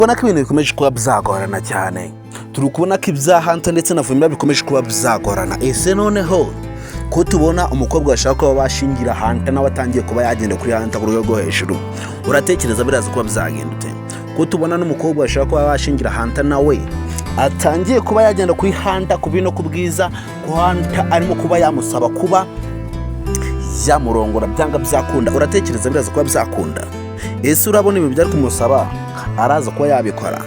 Ubona ko ibintu bikomeje kuba byagorana cyane. Turi kubona ko ibya Hanta ndetse na Vumilia bikomeje kuba byagorana. Ese noneho ko tubona umukobwa washaka kuba bashingira Hanta nawe atangiye kuba yagenda kuri Hanta ku rwego rwo hejuru, uratekereza biraza kuba byagenda ute? Ko tubona n'umukobwa washaka kuba bashingira Hanta nawe atangiye kuba yagenda kuri Hanta ku bino kubwiza ko Hanta arimo kuba yamusaba kuba yamurongora byanga byakunda, uratekereza biraza kuba byakunda? Ese urabona ibi byari kumusaba araza kuba yabikora?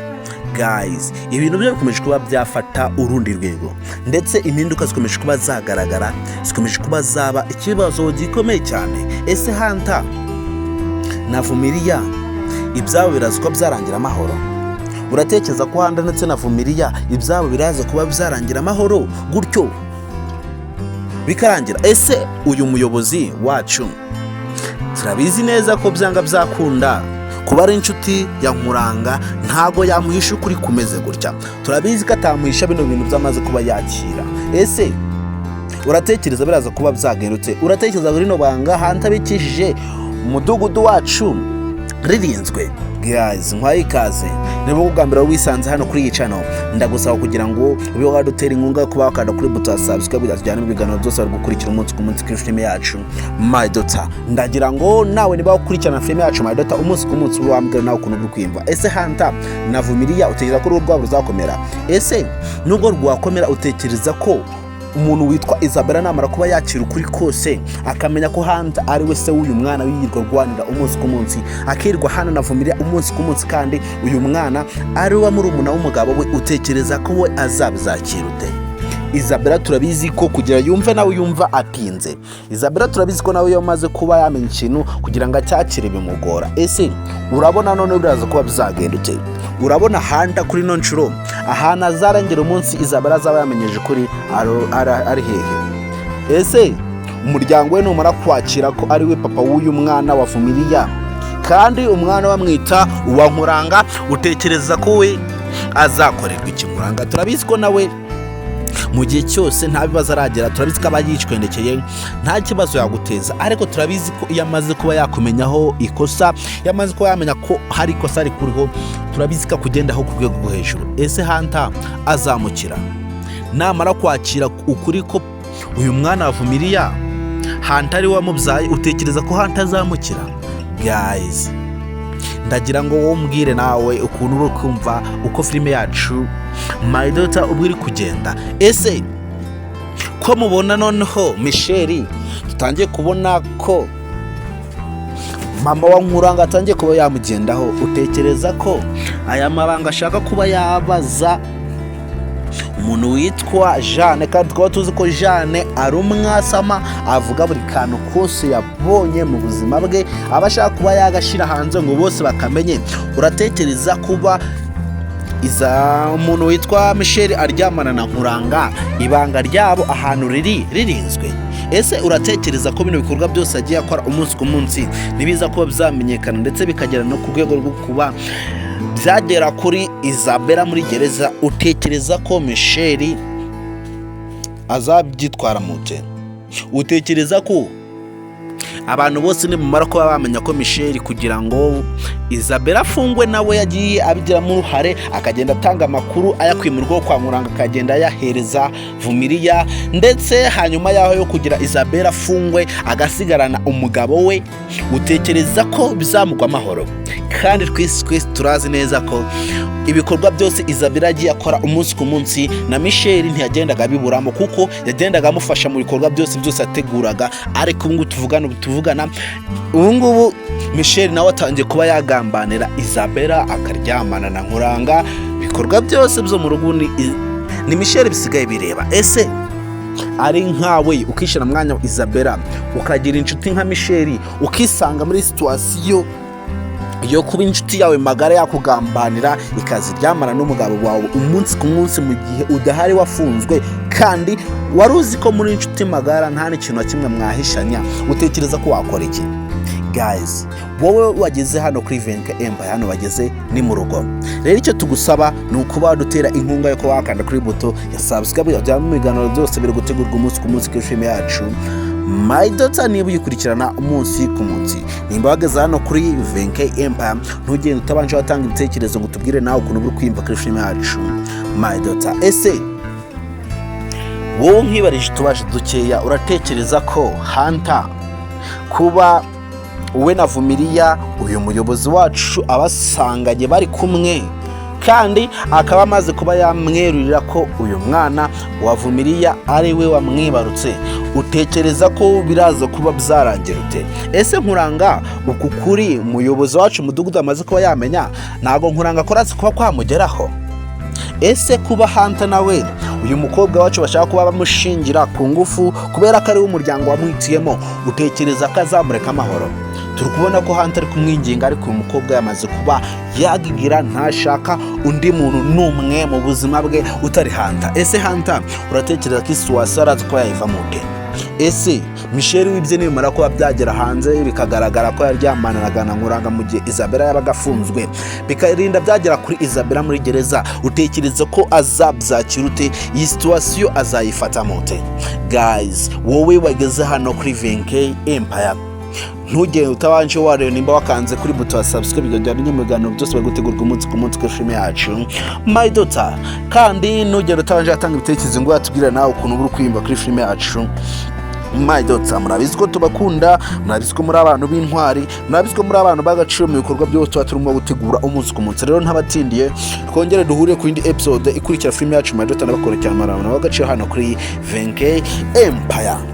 Guys, ibintu byo bikomeje kuba byafata urundi rwego, ndetse impinduka zikomeje kuba zagaragara, zikomeje kuba zaba ikibazo gikomeye cyane. Ese Hanta na Vumilia ibyabo biraza kuba byarangira amahoro? Uratekereza ko Hanta ndetse na Vumilia ibyabo biraza kuba byarangira amahoro gutyo bikarangira? Ese uyu muyobozi wacu turabizi neza ko byanga byakunda kuba ari inshuti ya Nkuranga, ntago yamuhisha ukuri kumeze gutya. Turabizi ko atamuhisha bino bintu byamaze kuba yakira. Ese uratekereza biraza kuba byagendutse? Uratekereza buri no banga Hanta bikishije umudugudu wacu ririnzwe? Guys, nkwayikaze niba ugambira wisanze hano kuri iyi channel, ndagusaba kugira ngo ube wadutera inkunga kuba wakanda kuri buto subscribe kugira tujyane mu biganiro byose bari gukurikira umunsi ku munsi kuri filime yacu My Daughter. Ndagira ngo nawe niba ukurikirana filime yacu My Daughter umunsi ku munsi wambwira nawe ukuntu ukwimva. Ese Hanta na Vumilia utekereza ko urwo ruzakomera? Ese nubwo rwakomera utekereza ko umuntu witwa Isabella namara kuba yakira ukuri kose akamenya ko Hanta ari we se w'uyu mwana wiyirwa rwanira umunsi ku munsi, akirwa hana na Vumilia umunsi ku munsi, kandi uyu mwana ari we muri umuna w'umugabo we, utekereza ko we azabizakira ute? Isabella turabizi ko kugira yumve nawe yumva atinze. Isabella turabizi ko nawe yamaze kuba yamenya ikintu kugira ngo acyakire bimugora. Ese urabona none biraza kuba bizagenda ute? Urabona Hanta kuri no nshuro ahana azarengera umunsi Isabella azaba yamenyeje kuri ari hehe? Ese umuryango we numara kwakira ko ari we papa w'uyu mwana wa Vumilia kandi umwana bamwita uwa Nkuranga, utekereza ko we azakorerwa iki? Nkuranga turabizi ko nawe mu gihe cyose nta bibazo aragera, turabizi ko abayicwendekeye nta kibazo yaguteza, ariko turabizi ko yamaze kuba yakumenyaho ikosa, yamaze kuba yamenya ko hari ikosa ari kuriho, turabizi ko kugendaho ku rwego rwo hejuru. Ese Hanta azamukira namara kwakira ukuri ko uyu mwana wa Vumilia Hanta ari wamubyaye? Utekereza ko Hanta azamukira? Guys, ndagira ngo wowe umbwire nawe ukuntu uri kumva uko filime yacu My Daughter ubwo iri kugenda. Ese ko mubona noneho Michelle tutangiye kubona ko mama wa Nkuranga atangiye kuba yamugendaho, utekereza ko aya mabanga ashaka kuba yabaza umuntu witwa Jeanne, kandi tukaba tuzi ko Jeanne ari umwasama, avuga buri kantu kose yabonye mu buzima bwe abashaka kuba yagashira hanze ngo bose bakamenye? Uratekereza kuba umuntu witwa Michelle aryamana na Nkuranga ibanga ryabo ahantu ririnzwe? Ese uratekereza ko bino bikorwa byose agiye akora umunsi ku munsi nibiza kuba byamenyekana ndetse bikagera no ku rwego rwo kuba byagera kuri Isabella muri gereza? Utekereza ko Michelle azabyitwara mute? Utekereza ko abantu bose nimumara kuba bamenya ko Michelle kugira ngo Isabella afungwe nawe yagiye abigiramo uruhare, akagenda atanga amakuru ayakwimurwa kwa Nkuranga, akagenda yahereza Vumilia, ndetse hanyuma yaho yo kugira Isabella afungwe agasigarana umugabo we, utekereza ko bizamugwa amahoro? Kandi twese turazi neza ko ibikorwa byose Isabella agiye akora umunsi ku munsi na Michelle ntiyagendaga biburamo, kuko yagendaga amufasha mu bikorwa byose ateguraga. Ariko ubu tuvugana ubu Michelle nawe atangiye kuba yagambanira Isabella akaryamana na Nkuranga, ibikorwa byose byo mu rugo ni Michelle bisigaye bireba. Ese ari nkawe ukishira mwanya wa Isabella ukagira inshuti nka Michelle, ukisanga muri situation yo kuba inshuti yawe magara yakugambanira ikaziryamana n'umugabo wawe umunsi ku munsi mu gihe udahari wafunzwe, kandi waruzi ko muri inshuti magara nta n'ikintu na kimwe mwahishanya, utekereza ko wakora iki? Guys, wowe wageze hano kuri Venka Empire, hano bageze ni mu rugo. Rero icyo tugusaba ni ukuba wadutera inkunga yo kuba wakanda kuri buto ya subscribe, byaba mu biganiro byose biri gutegurwa umunsi ku munsi kuri filime yacu my daughter, niba uyikurikirana umunsi ku munsi, nimba wageze hano kuri VK Empire, ntugende utabanje watanga ibitekerezo ngo tubwire nawe ukuntu uri kwiyumva kuri filime yacu my daughter. Ese wowe nkibarije tubaje dukeya, uratekereza ko Hanta kuba we na Vumilia uyu muyobozi wacu abasanganye bari kumwe kandi akaba amaze kuba yamwerurira ko uyu mwana wa Vumilia ari we wamwibarutse, utekereza ko biraza kuba byarangira ute? Ese nkuranga Ukuri umuyobozi wacu mudugudu amaze kuba yamenya, nago nkuranga koratse kuba kwamugeraho? Ese kuba Hanta nawe uyu mukobwa wacu bashaka kuba bamushingira ku ngufu kubera ko ari umuryango wamwitiyemo, utekereza ko azamureka amahoro? Turi kubona ko Hanta ari kumwinginga, ariko uyu mukobwa yamaze kuba yagigira ntashaka undi muntu n'umwe mu buzima bwe utari Hanta. Ese Hanta uratekereza ko isuwasi arazi ko yayiva mute? Ese Michelle wibye nimara kuba byagera hanze bikagaragara ko yaryamananaga na Nkuranga mu gihe Isabella yabaga afunzwe, bikarinda byagera kuri Isabella muri gereza, utekereza ko azabyakira ute? Iyi situation azayifata mute? Guys, wowe wageze hano kuri VK Empire, ntugende utabanje wareba nimba wakanze kuri buto ya subscribe kugira ngo nyamugano byose bari gutegurwa umunsi ku munsi kuri filime yacu my daughter. Kandi ntugende utabanje atanga ibitekerezo ngo atubwire nawe ukuntu uri kwiyumva kuri filime yacu my daughter. Murabizi ko tubakunda, murabizi ko muri abantu b'intwari, murabizi ko muri abantu bagaciro mu bikorwa byose tuba turimo gutegura umunsi ku munsi. Rero ntabatindiye, twongere duhure ku yindi episode ikurikira filime yacu my daughter, n'abakora cyane marana bagaciro hano kuri VK Empire.